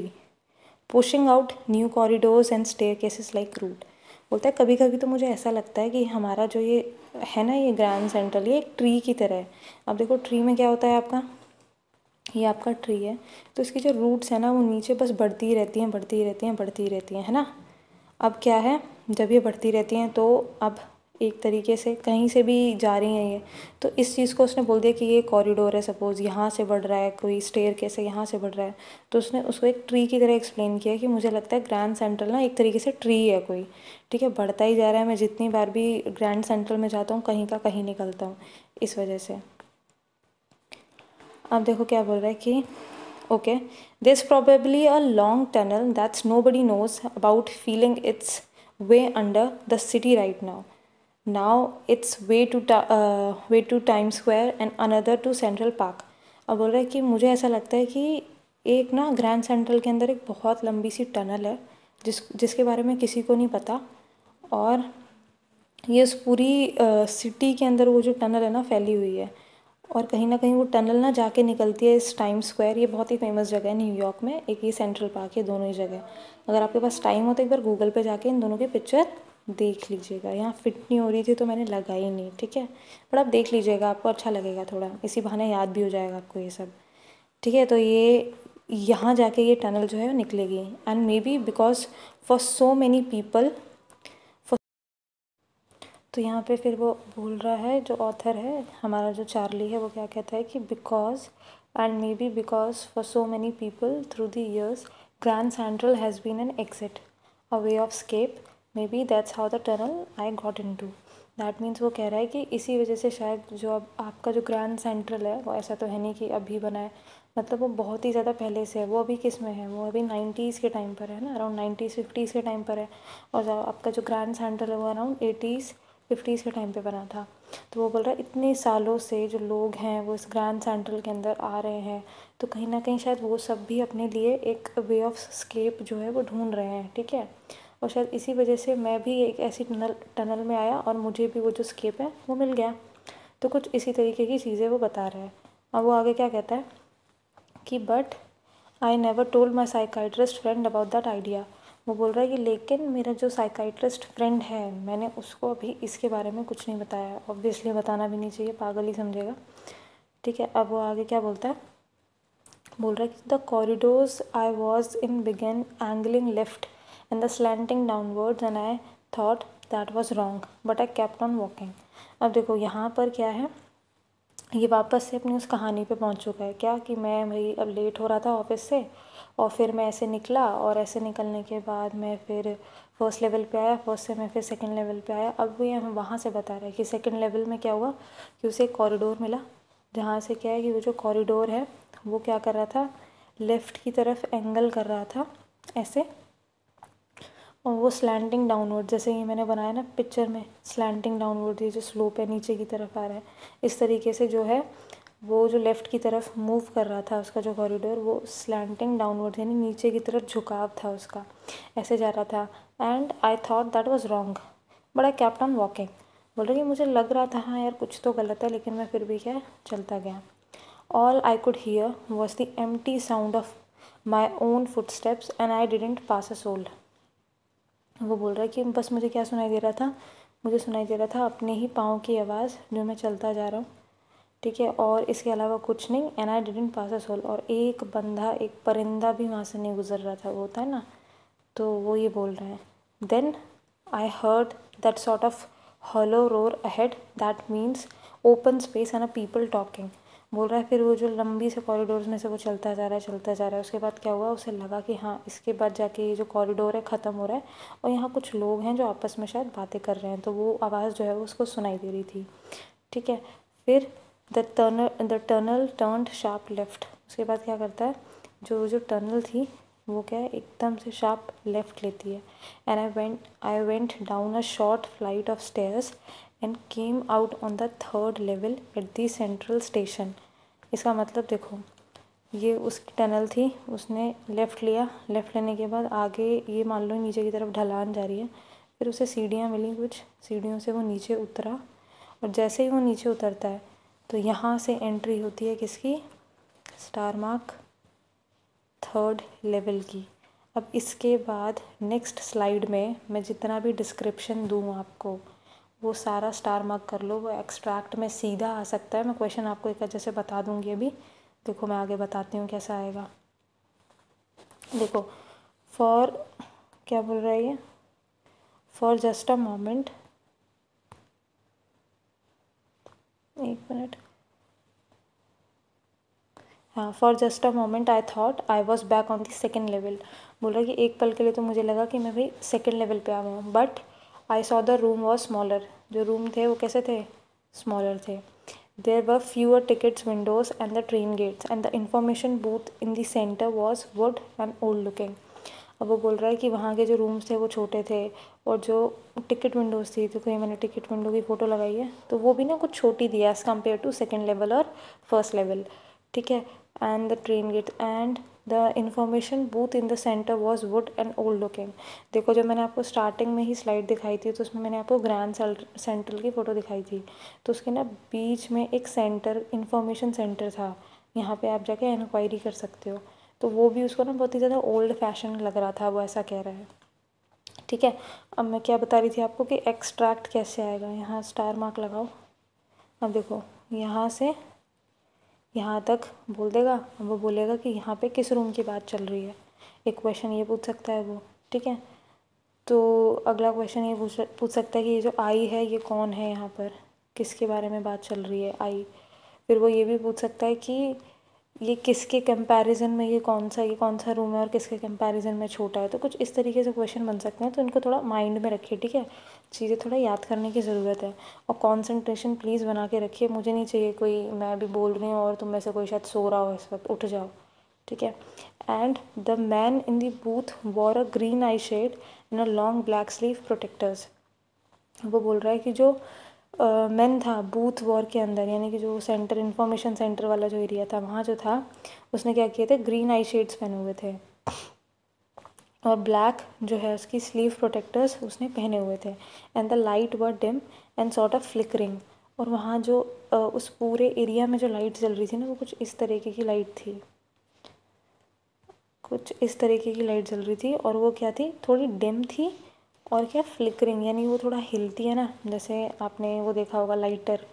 pushing out new corridors and staircases like root. बोलता है कभी कभी तो मुझे ऐसा लगता है कि हमारा जो ये है ना, ये ग्रैंड सेंट्रल, ये एक ट्री की तरह है। अब देखो ट्री में क्या होता है आपका, ये आपका ट्री है तो इसकी जो रूट्स है ना वो नीचे बस बढ़ती ही रहती हैं, बढ़ती ही रहती हैं, बढ़ती ही रहती हैं, है ना। अब क्या है, जब ये बढ़ती रहती हैं तो अब एक तरीके से कहीं से भी जा रही हैं ये, तो इस चीज़ को उसने बोल दिया कि ये कॉरिडोर है, सपोज़ यहाँ से बढ़ रहा है कोई स्टेयर कैसे, यहाँ से बढ़ रहा है, तो उसने उसको एक ट्री की तरह एक्सप्लेन किया कि मुझे लगता है ग्रैंड सेंट्रल ना एक तरीके से ट्री है कोई। ठीक है, बढ़ता ही जा रहा है, मैं जितनी बार भी ग्रैंड सेंट्रल में जाता हूँ कहीं का कहीं निकलता हूँ, इस वजह से। अब देखो क्या बोल रहा है कि okay, this probably a long tunnel that's nobody knows about feeling it's way under the city right now it's way to Time Square and another to Central Park. अब बोल रहा है कि मुझे ऐसा लगता है कि एक ना ग्रैंड सेंट्रल के अंदर एक बहुत लंबी सी टनल है जिसके बारे में किसी को नहीं पता, और ये उस पूरी सिटी के अंदर वो जो टनल है ना फैली हुई है, और कहीं ना कहीं वो टनल ना जाके निकलती है इस टाइम स्क्वायर। ये बहुत ही फेमस जगह है न्यूयॉर्क में, एक ये सेंट्रल पार्क है, दोनों ही जगह। अगर आपके पास टाइम हो तो एक बार गूगल पे जाके इन दोनों के पिक्चर देख लीजिएगा। यहाँ फिट नहीं हो रही थी तो मैंने लगाई नहीं, ठीक है, बट आप देख लीजिएगा, आपको अच्छा लगेगा, थोड़ा इसी बहाने याद भी हो जाएगा आपको ये सब। ठीक है, तो ये यहाँ जाके ये टनल जो है वो निकलेगी, and maybe because for so many people. तो यहाँ पे फिर वो बोल रहा है, जो ऑथर है हमारा जो चार्ली है, वो क्या कहता है कि because and maybe because for so many people through the years Grand Central has been an exit, a way of escape, maybe that's how the tunnel I got into. दैट मीन्स वो कह रहा है कि इसी वजह से शायद जो अब आपका जो ग्रैंड सेंट्रल है वो ऐसा तो है नहीं कि अभी बना है, मतलब वो बहुत ही ज़्यादा पहले से है। वो अभी किस में है, वो अभी 90s के टाइम पर है ना, अराउंड 90s 50s के टाइम पर है, और जो आपका जो ग्रैंड सेंट्रल है वो अराउंड 80s 50s के टाइम पे बना था। तो वो बोल रहा है इतने सालों से जो लोग हैं वो इस ग्रैंड सेंट्रल के अंदर आ रहे हैं, तो कहीं ना कहीं शायद वो सब भी अपने लिए एक वे ऑफ स्केप जो है वो ढूंढ रहे हैं। ठीक है, और शायद इसी वजह से मैं भी एक ऐसी टनल में आया और मुझे भी वो जो स्केप है वो मिल गया। तो कुछ इसी तरीके की चीज़ें वो बता रहा है। अब वो आगे क्या कहता है कि but I never told my psychiatrist friend about that idea. वो बोल रहा है कि लेकिन मेरा जो साइकाइट्रिस्ट फ्रेंड है मैंने उसको अभी इसके बारे में कुछ नहीं बताया। ऑब्वियसली बताना भी नहीं चाहिए, पागल ही समझेगा। ठीक है, अब वो आगे क्या बोलता है, बोल रहा है कि the corridors I was in began angling left and the slanting downwards and I thought that was wrong but I kept on walking. अब देखो यहाँ पर क्या है, ये वापस से अपनी उस कहानी पे पहुंच चुका है क्या, कि मैं भाई अब लेट हो रहा था ऑफिस से, और फिर मैं ऐसे निकला, और ऐसे निकलने के बाद मैं फिर फर्स्ट लेवल पे आया, फर्स्ट से मैं फिर सेकंड लेवल पे आया। अब वो ये हमें वहाँ से बता रहा है कि सेकंड लेवल में क्या हुआ, कि उसे एक कॉरिडोर मिला, जहाँ से क्या है कि वो जो कॉरिडोर है वो क्या कर रहा था, लेफ़्ट की तरफ एंगल कर रहा था ऐसे, और वो स्लैंटिंग डाउनवर्ड, जैसे ये मैंने बनाया ना पिक्चर में, स्लैंटिंग डाउनवर्ड, ये जो स्लोप है नीचे की तरफ आ रहा है, इस तरीके से जो है वो जो लेफ़्ट की तरफ मूव कर रहा था उसका जो कॉरिडोर, वो स्लैंटिंग डाउनवर्ड यानी नीचे की तरफ झुकाव था उसका, ऐसे जा रहा था। And I thought that was wrong but I kept on walking. बोल रहे कि मुझे लग रहा था हाँ यार कुछ तो गलत है, लेकिन मैं फिर भी क्या चलता गया। All I could hear was the empty sound of my own footsteps and I didn't pass a soul. वो बोल रहा है कि बस मुझे क्या सुनाई दे रहा था, मुझे सुनाई दे रहा था अपने ही पाँव की आवाज़ जो मैं चलता जा रहा हूँ। ठीक है, और इसके अलावा कुछ नहीं। And I didn't pass a soul, और एक बंदा, एक परिंदा भी वहाँ से नहीं गुजर रहा था, वो होता है ना, तो वो ये बोल रहा है। Then I heard that sort of hollow roar ahead that means open space and a people talking. बोल रहा है फिर वो जो लंबी से कॉरिडोर्स में से वो चलता जा रहा है, चलता जा रहा है, उसके बाद क्या हुआ, उसे लगा कि हाँ इसके बाद जाके ये जो कॉरिडोर है ख़त्म हो रहा है, और यहाँ कुछ लोग हैं जो आपस में शायद बातें कर रहे हैं, तो वो आवाज़ जो है वो उसको सुनाई दे रही थी। ठीक है, फिर the tunnel turned sharp left. उसके बाद क्या करता है, जो टनल थी वो क्या है एकदम से शार्प लेफ़्ट लेती है। And I went down a short flight of stairs and came out on the third level at the central station. इसका मतलब देखो, ये उसकी टनल थी, उसने लेफ़्ट लिया, लेफ़्ट लेने के बाद आगे ये मान लो नीचे की तरफ ढलान जा रही है, फिर उसे सीढ़ियाँ मिली, कुछ सीढ़ियों से वो नीचे उतरा, और जैसे ही वो नीचे उतरता है तो यहाँ से एंट्री होती है किसकी, स्टार मार्क 3rd लेवल की। अब इसके बाद नेक्स्ट स्लाइड में मैं जितना भी डिस्क्रिप्शन दूँ आपको वो सारा स्टार मार्क कर लो, वो एक्सट्रैक्ट में सीधा आ सकता है। मैं क्वेश्चन आपको एक वजह से बता दूँगी अभी, देखो मैं आगे बताती हूँ कैसा आएगा। देखो फॉर, क्या बोल रहा है ये, फॉर जस्ट अ मोमेंट, एक मिनट, हाँ, for just a moment I thought I was back on the second level. बोल रहा है कि एक पल के लिए तो मुझे लगा कि मैं भाई सेकेंड लेवल पे आ गया हूँ, but I saw the room was smaller, जो रूम थे वो कैसे थे, स्मॉलर थे। There were fewer tickets, windows and the train gates and the information booth in the centre was wood and old looking. अब वो बोल रहा है कि वहाँ के जो रूम्स थे वो छोटे थे, और जो टिकट विंडोज़ थी, तो कहीं मैंने टिकट विंडो की फ़ोटो लगाई है, तो वो भी ना कुछ छोटी दी है as compare to second level और फर्स्ट लेवल, ठीक है। And the train gate and the information booth in the centre was wood and old looking. देखो जब मैंने आपको स्टार्टिंग में ही स्लाइड दिखाई थी तो उसमें मैंने आपको ग्रैंड सेंट्रल की फ़ोटो दिखाई थी, तो उसके ना बीच में एक सेंटर, इंफॉर्मेशन सेंटर था, यहाँ पे आप जाके इंक्वायरी कर सकते हो, तो वो भी उसको ना बहुत ही ज़्यादा ओल्ड फैशन लग रहा था, वो ऐसा कह रहा है, ठीक है। अब मैं क्या बता रही थी आपको कि एक्सट्रैक्ट कैसे आएगा, यहाँ स्टार मार्क लगाओ। अब देखो यहाँ से यहाँ तक बोल देगा, अब वो बोलेगा कि यहाँ पे किस रूम की बात चल रही है, एक क्वेश्चन ये पूछ सकता है वो, ठीक है। तो अगला क्वेश्चन ये पूछ सकता है कि ये जो आई है ये कौन है, यहाँ पर किसके बारे में बात चल रही है, आई। फिर वो ये भी पूछ सकता है कि ये किसके कंपैरिजन में, ये कौन सा रूम है और किसके कंपैरिजन में छोटा है। तो कुछ इस तरीके से क्वेश्चन बन सकते हैं, तो इनको थोड़ा माइंड में रखिए, ठीक है। चीज़ें थोड़ा याद करने की ज़रूरत है, और कंसंट्रेशन प्लीज़ बना के रखिए। मुझे नहीं चाहिए कोई, मैं अभी बोल रही हूँ और तुम में से कोई शायद सो रहा हो इस वक्त, उठ जाओ, ठीक है। And the man in the booth wore a green eye shade in a long black sleeve protectors. वो बोल रहा है कि जो मैन था बूथ वॉर के अंदर, यानी कि जो सेंटर, इंफॉर्मेशन सेंटर वाला जो एरिया था, वहाँ जो था उसने क्या किए थे, ग्रीन आई शेड्स पहने हुए थे, और ब्लैक जो है उसकी स्लीव प्रोटेक्टर्स उसने पहने हुए थे। And the light were dim and sort of flickering, और वहाँ जो उस पूरे एरिया में जो लाइट जल रही थी ना, वो कुछ इस तरीके की लाइट थी, कुछ इस तरीके की लाइट जल रही थी, और वो क्या थी, थोड़ी डिम थी, और क्या फ्लिकरिंग, यानी वो थोड़ा हिलती है ना, जैसे आपने वो देखा होगा लाइटर,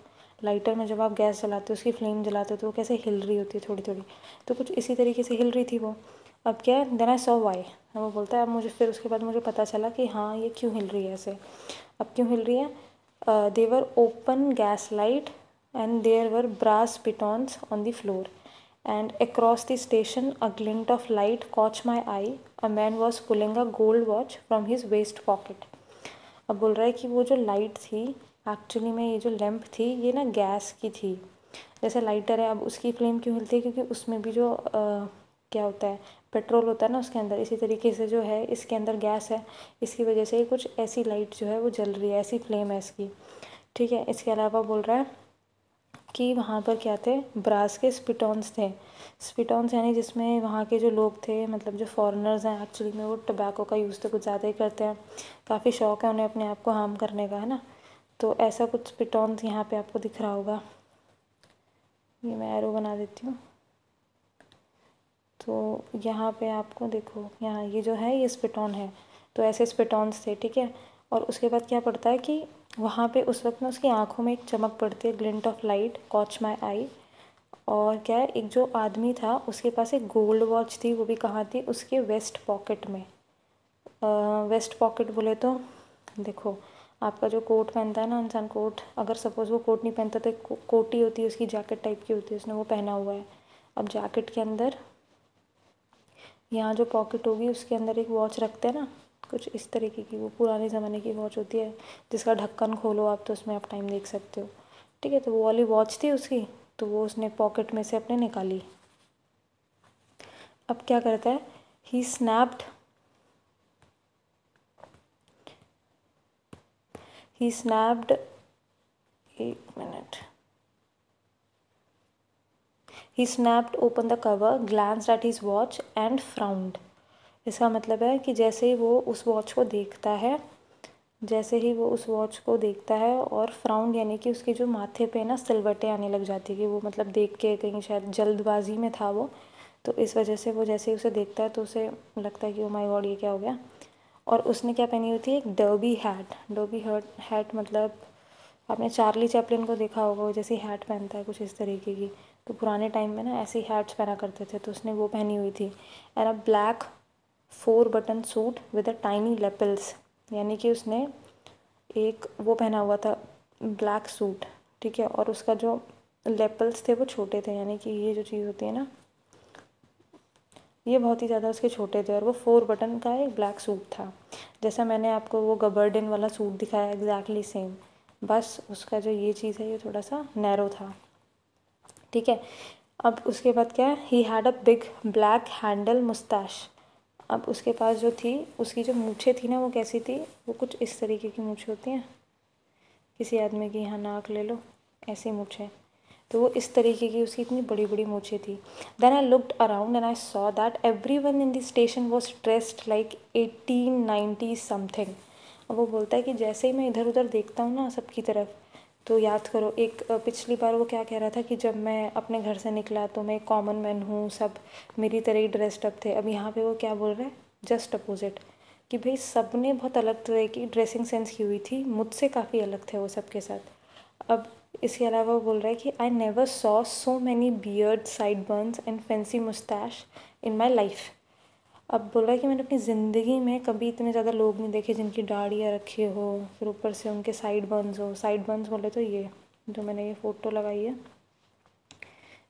लाइटर में जब आप गैस जलाते हो उसकी फ्लेम जलाते हो तो वो कैसे हिल रही होती है थोड़ी थोड़ी, तो कुछ इसी तरीके से हिल रही थी वो। अब क्या है, देन आई सॉ वाई, वो बोलता है अब मुझे, फिर उसके बाद मुझे पता चला कि हाँ ये क्यों हिल रही है ऐसे। अब क्यों हिल रही है, there were open gas light and there were brass pitons on the floor and across the station a glint of light caught my eye. A man was pulling a gold watch from his waist pocket. अब बोल रहा है कि वो जो लाइट थी, एक्चुअली में ये जो लैंप थी ये ना गैस की थी, जैसे लाइटर है, अब उसकी फ्लेम क्यों हिलती है, क्योंकि उसमें भी जो क्या होता है, पेट्रोल होता है ना उसके अंदर, इसी तरीके से जो है इसके अंदर गैस है, इसकी वजह से कुछ ऐसी लाइट जो है वो जल रही है, ऐसी फ्लेम है इसकी, ठीक है। इसके अलावा बोल रहा है कि वहाँ पर क्या थे, ब्रास के स्पिटॉन्स थे। स्पिटॉन्स यानी जिसमें वहाँ के जो लोग थे, मतलब जो फॉरेनर्स हैं, एक्चुअली में वो टबैको का यूज़ तो कुछ ज़्यादा ही करते हैं, काफ़ी शौक है उन्हें अपने आप को हार्म करने का, है ना। तो ऐसा कुछ स्पिटॉन्स यहाँ पे आपको दिख रहा होगा, ये मैं एरो बना देती हूँ। तो यहाँ पे आपको देखो, यहाँ ये जो है ये स्पिटॉन है, तो ऐसे स्पिटॉन्स थे, ठीक है। और उसके बाद क्या पड़ता है कि वहाँ पे उस वक्त में उसकी आँखों में एक चमक पड़ती है, ग्लिंट ऑफ लाइट कॉच माई आई। और क्या है, एक जो आदमी था उसके पास एक गोल्ड वॉच थी, वो भी कहाँ थी, उसके वेस्ट पॉकेट में। वेस्ट पॉकेट बोले तो देखो, आपका जो कोट पहनता है ना इंसान, कोट, अगर सपोज़ वो कोट नहीं पहनता तो एक कोटी होती है उसकी, जैकेट टाइप की होती है, उसने वो पहना हुआ है। अब जैकेट के अंदर यहाँ जो पॉकेट होगी उसके अंदर एक वॉच रखते हैं ना, कुछ इस तरीके की, वो पुराने ज़माने की वॉच होती है जिसका ढक्कन खोलो आप तो उसमें आप टाइम देख सकते हो, ठीक है। तो वो वाली वॉच थी उसकी, तो वो उसने पॉकेट में से अपने निकाली। अब क्या करता है, ही स्नैप्ड एक मिनट, he snapped open the cover, glanced at his watch and frowned. इसका मतलब है कि जैसे ही वो उस वॉच को देखता है, जैसे ही वो उस वॉच को देखता है और फ्राउन यानी कि उसके जो माथे पे ना सिलवटें आने लग जाती है कि वो मतलब देख के कहीं शायद जल्दबाजी में था वो, तो इस वजह से वो जैसे ही उसे देखता है तो उसे लगता है कि ओ माय गॉड ये क्या हो गया। और उसने क्या पहनी हुई थी, एक डर्बी हैट। डर्बी हैट मतलब आपने चार्ली चैपलिन को देखा होगा, वो जैसी हैट पहनता है कुछ इस तरीके की, तो पुराने टाइम में ना ऐसी हैट्स पहना करते थे, तो उसने वो पहनी हुई थी। And a black 4 button suit with a tiny lapels, यानी कि उसने एक वो पहना हुआ था ब्लैक सूट, ठीक है, और उसका जो लेपल्स थे वो छोटे थे, यानी कि ये जो चीज़ होती है ना ये बहुत ही ज़्यादा उसके छोटे थे, और वो 4 बटन का एक ब्लैक सूट था, जैसा मैंने आपको वो गबर्डिन वाला सूट दिखाया एग्जैक्टली सेम, बस उसका जो ये चीज़ है ये थोड़ा सा नैरो था, ठीक है। अब उसके बाद क्या है, he had a big black handle Moustache. अब उसके पास जो थी उसकी जो मूछें थी ना वो कैसी थी, वो कुछ इस तरीके की मूछें होती हैं, किसी आदमी की यहाँ नाक ले लो ऐसी मूछें, तो वो इस तरीके की उसकी इतनी बड़ी बड़ी मूछें थी। Then I looked around and I saw that everyone in the station was dressed like 1890 something. अब वो बोलता है कि जैसे ही मैं इधर उधर देखता हूँ ना सबकी तरफ, तो याद करो एक पिछली बार वो क्या कह रहा था कि जब मैं अपने घर से निकला तो मैं एक कॉमन मैन हूँ, सब मेरी तरह ही ड्रेस्ड अप थे। अब यहाँ पे वो क्या बोल रहा है, जस्ट अपोजिट, कि भाई सब ने बहुत अलग तरह की ड्रेसिंग सेंस की हुई थी, मुझसे काफ़ी अलग थे वो सबके साथ। अब इसके अलावा वो बोल रहा है कि I never saw so many beard, side Burns and fancy Moustache in my life. अब बोल रहा है कि मैंने अपनी ज़िंदगी में कभी इतने ज़्यादा लोग नहीं देखे जिनकी दाढ़ियाँ रखी हो, फिर ऊपर से उनके साइड बर्न्स हो। साइड बर्न्स बोले तो ये जो मैंने ये फ़ोटो लगाई है,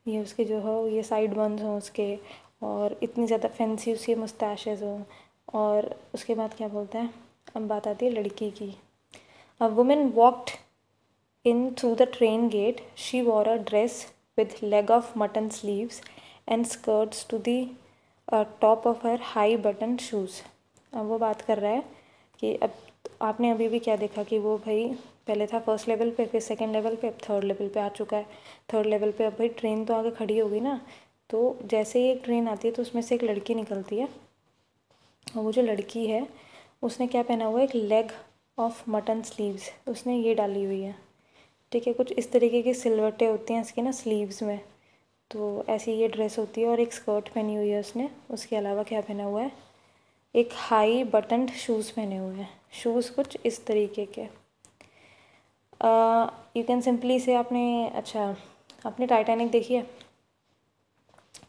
ये उसके जो हो ये साइड बर्न्स हों उसके, और इतनी ज़्यादा फैंसी उसकी मुस्टैशेज़ हों। और उसके बाद क्या बोलते हैं, अब बात आती है लड़की की। A women walked in through the train gate. She wore a dress with leg of mutton sleeves and skirts to the top of her high button shoes. अब वो बात कर रहा है कि अब आपने अभी भी क्या देखा कि वो भाई पहले था फर्स्ट लेवल पे, फिर सेकंड लेवल पे, अब थर्ड लेवल पे आ चुका है। थर्ड लेवल पे अब भाई ट्रेन तो आगे खड़ी होगी ना, तो जैसे ही एक ट्रेन आती है तो उसमें से एक लड़की निकलती है, और वो जो लड़की है उसने क्या पहना हुआ है, एक लेग ऑफ मटन स्लीव्स उसने ये डाली हुई है, ठीक है। कुछ इस तरीके की सिलवटें होती हैं इसकी ना स्लीव्स में, तो ऐसी ये ड्रेस होती है, और एक स्कर्ट पहनी हुई है उसने। उसके अलावा क्या पहना हुआ है, एक हाई बटन्ड शूज़ पहने हुए हैं। शूज़ कुछ इस तरीके के, यू कैन सिंपली से आपने, अच्छा आपने टाइटैनिक देखी है,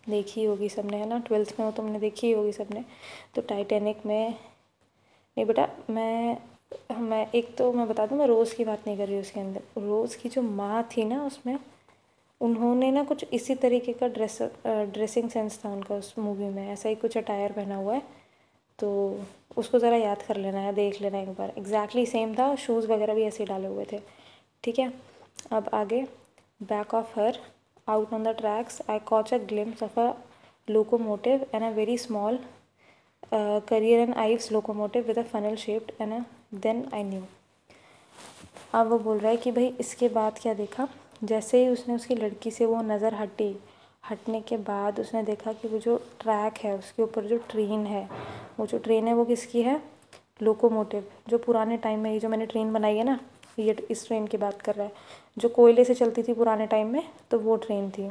देखी होगी सबने, है ना, 12th में हो तुमने देखी होगी सबने। तो टाइटैनिक में, नहीं बेटा मैं एक तो मैं बता दूँ, मैं रोज़ की बात नहीं कर रही हूँ, उसके अंदर रोज़ की जो माँ थी ना उसमें, उन्होंने ना कुछ इसी तरीके का ड्रेसिंग सेंस था उनका उस मूवी में, ऐसा ही कुछ अटायर पहना हुआ है, तो उसको ज़रा याद कर लेना या देख लेना एक बार, एग्जैक्टली सेम था, शूज़ वगैरह भी ऐसे डाले हुए थे, ठीक है। अब आगे, back of her out on the tracks I caught a glimpse of a locomotive and a very small career and Ives locomotive with a funnel shaped and then I knew। अब वो बोल रहा है कि भाई इसके बाद क्या देखा, जैसे ही उसने उसकी लड़की से वो नज़र हटने के बाद उसने देखा कि वो जो ट्रैक है उसके ऊपर जो ट्रेन है, वो जो ट्रेन है वो किसकी है, लोकोमोटिव, जो पुराने टाइम में ये जो मैंने ट्रेन बनाई है ना, ये इस ट्रेन की बात कर रहा है, जो कोयले से चलती थी पुराने टाइम में, तो वो ट्रेन थी।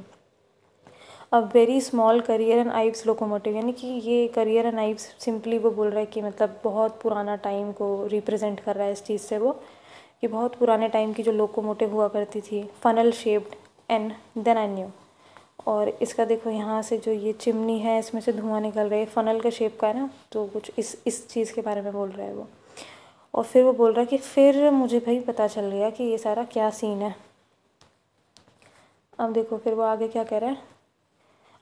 अ very small career and Ives locomotive, यानी कि ये करियर एंड आइव्स सिंपली वो बोल रहा है कि मतलब बहुत पुराना टाइम को रिप्रेजेंट कर रहा है इस चीज़ से वो, कि बहुत पुराने टाइम की जो लोकोमोटिव हुआ करती थी, funnel shaped and then I knew. और इसका देखो यहाँ से जो ये चिमनी है इसमें से धुआं निकल रहा है, फनल का शेप का है ना, तो कुछ इस चीज़ के बारे में बोल रहा है वो। और फिर वो बोल रहा है कि फिर मुझे भाई पता चल गया कि ये सारा क्या सीन है। अब देखो फिर वो आगे क्या कह रहा है,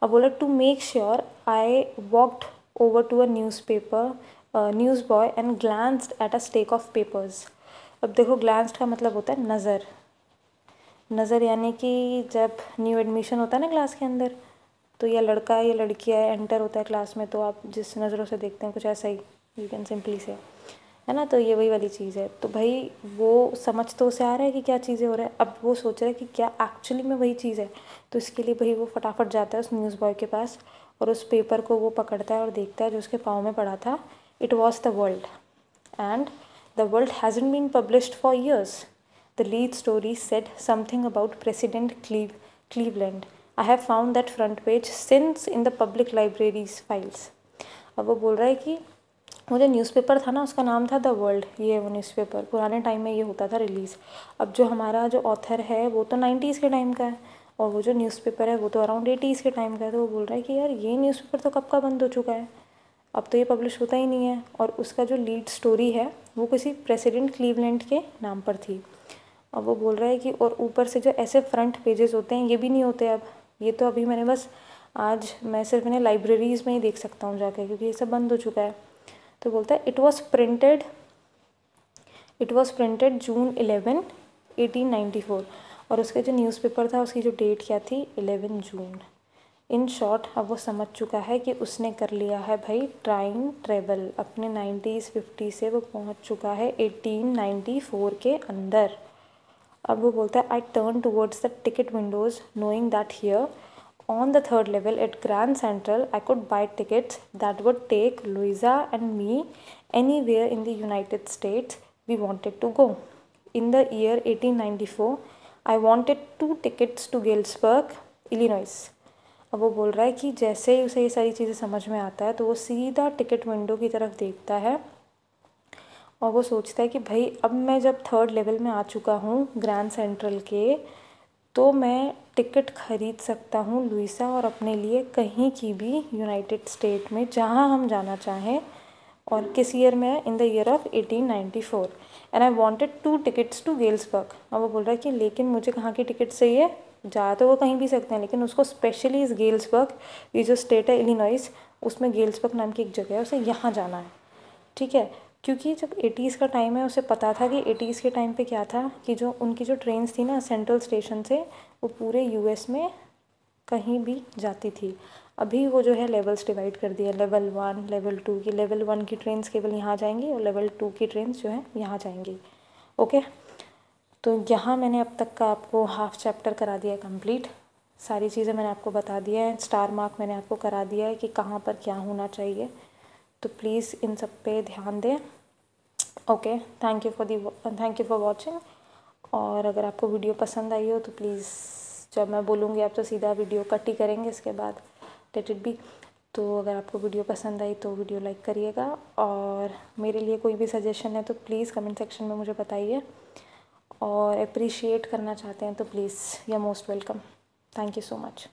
अब बोला to make sure I walked over to a newsboy and glanced at a stack of papers. अब देखो ग्लांस्ड का मतलब होता है नज़र, यानी कि जब न्यू एडमिशन होता है ना क्लास के अंदर, तो या लड़का है या लड़की है एंटर होता है क्लास में, तो आप जिस नज़रों से देखते हैं कुछ ऐसा ही, यू कैन सिंपली से, है ना, तो ये वही वाली चीज़ है। तो भाई वो समझ तो उसे आ रहा है कि क्या चीज़ें हो रहा है, अब वो सोच रहा है कि क्या एक्चुअली में वही चीज़ है, तो इसके लिए भाई वो फटाफट जाता है उस न्यूज़ बॉय के पास, और उस पेपर को वो पकड़ता है और देखता है जो उसके पाँव में पड़ा था, it was the World and the World hasn't been published for years. The lead story said something about President Cleveland. I have found that front page since in the public library's files. अब वो बोल रहा है कि वो जो न्यूज़पेपर था ना उसका नाम था द वर्ल्ड. ये वो न्यूज़पेपर पुराने टाइम में ये होता था रिलीज़. अब जो हमारा जो ऑथर है वो तो 90s के टाइम का है और वो जो न्यूज़पेपर है वो तो अराउंड 80s के टाइम का है. तो वो बोल रहा है कि यार ये न्यूज़पेपर तो कब का बंद हो चुका है, अब तो ये पब्लिश होता ही नहीं है. और उसका जो लीड स्टोरी है वो किसी प्रेसिडेंट क्लीवलैंड के नाम पर थी. अब वो बोल रहा है कि और ऊपर से जो ऐसे फ्रंट पेजेस होते हैं ये भी नहीं होते अब. ये तो अभी मैंने बस आज मैं सिर्फ इन्हें लाइब्रेरीज़ में ही देख सकता हूँ जाके, क्योंकि ये सब बंद हो चुका है. तो बोलता है इट वॉज प्रिंटेड जून 11, 1894. और उसका जो न्यूज़पेपर था उसकी जो डेट क्या थी, 11 जून. इन शॉर्ट अब वो समझ चुका है कि उसने कर लिया है भाई टाइम ट्रेवल. अपने 90s 50 से वो पहुंच चुका है 1894 के अंदर. अब वो बोलता है I turn towards the ticket windows knowing that here on the third level at Grand Central I could buy tickets that would take Louisa and me anywhere in the United States we wanted to go. In the year 1894 I wanted 2 tickets to Galesburg, Illinois. अब वो बोल रहा है कि जैसे ही उसे ये सारी चीज़ें समझ में आता है तो वो सीधा टिकट विंडो की तरफ देखता है और वो सोचता है कि भाई अब मैं जब थर्ड लेवल में आ चुका हूँ ग्रैंड सेंट्रल के, तो मैं टिकट ख़रीद सकता हूँ लुइसा और अपने लिए कहीं की भी यूनाइटेड स्टेट में जहाँ हम जाना चाहें. और किस ईयर में है, in the year of 1894. And I wanted 2 tickets to Galesburg. अब वो बोल रहा है कि लेकिन मुझे कहाँ की टिकट चाहिए, जा तो वो कहीं भी सकते हैं लेकिन उसको स्पेशली इस गेल्सबर्ग, ये जो स्टेट है इलिनॉइस, उसमें गेल्सबर्ग नाम की एक जगह है, उसे यहाँ जाना है. ठीक है, क्योंकि जब 80s का टाइम है उसे पता था कि 80s के टाइम पे क्या था कि जो उनकी जो ट्रेन्स थी ना सेंट्रल स्टेशन से वो पूरे यूएस में कहीं भी जाती थी. अभी वो जो है लेवल्स डिवाइड कर दिया, लेवल 1 लेवल 2 की. लेवल 1 की ट्रेन्स केवल यहाँ जाएंगी और लेवल 2 की ट्रेन्स जो है यहाँ जाएंगी. ओके, तो यहाँ मैंने अब तक का आपको हाफ चैप्टर करा दिया है कंप्लीट. सारी चीज़ें मैंने आपको बता दिया है. स्टार मार्क मैंने आपको करा दिया है कि कहाँ पर क्या होना चाहिए. तो प्लीज़ इन सब पे ध्यान दें. Okay, thank you for watching. और अगर आपको वीडियो पसंद आई हो तो प्लीज़ जब मैं बोलूँगी आप तो सीधा वीडियो कट ही करेंगे इसके बाद, लेट इट बी. तो अगर आपको वीडियो पसंद आई तो वीडियो लाइक करिएगा. और मेरे लिए कोई भी सजेशन है तो प्लीज़ कमेंट सेक्शन में मुझे बताइए. और अप्रिशिएट करना चाहते हैं तो please you are most welcome. Thank you so much.